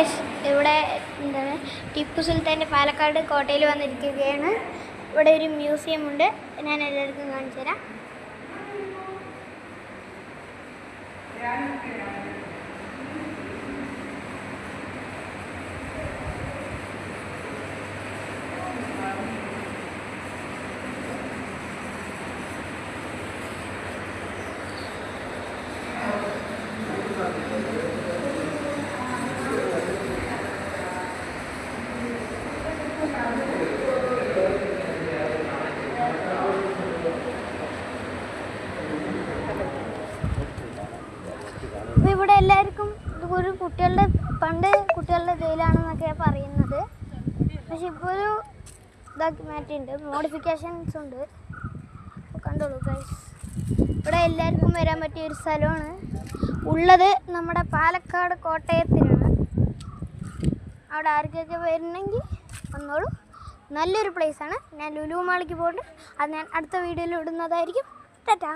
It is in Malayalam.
ഗൈസ്, ഇവിടെ എന്താണ് ടിപ്പു സുൽത്താൻ്റെ പാലക്കാട് കോട്ടയിൽ വന്നിരിക്കുകയാണ്. ഇവിടെ ഒരു മ്യൂസിയം ഉണ്ട്, ഞാൻ എല്ലാവർക്കും കാണിച്ചു തരാം. ഇവിടെ എല്ലാവർക്കും ഒരു പണ്ട് കുട്ടികളുടെ ജയിലാണെന്നൊക്കെയാണ് പറയുന്നത്. പക്ഷെ ഇപ്പോൾ ഒരു ഇതാക്കി മാറ്റിയിട്ടുണ്ട്, മോഡിഫിക്കേഷൻസ് ഉണ്ട്. കണ്ടോളൂ ഗൈസ്, ഇവിടെ എല്ലാവർക്കും വരാൻ പറ്റിയ ഒരു സ്ഥലമാണ് ഉള്ളത്. നമ്മുടെ പാലക്കാട് കോട്ടയത്തിനാണ്. അവിടെ ആർക്കൊക്കെ വരണമെങ്കിൽ വന്നോളൂ, നല്ലൊരു പ്ലേസാണ്. ഞാൻ ലുലു മാളിലേക്ക് പോകുന്നുണ്ട്, അത് ഞാൻ അടുത്ത വീഡിയോയിൽ ഇടുന്നതായിരിക്കും. ടാറ്റാ.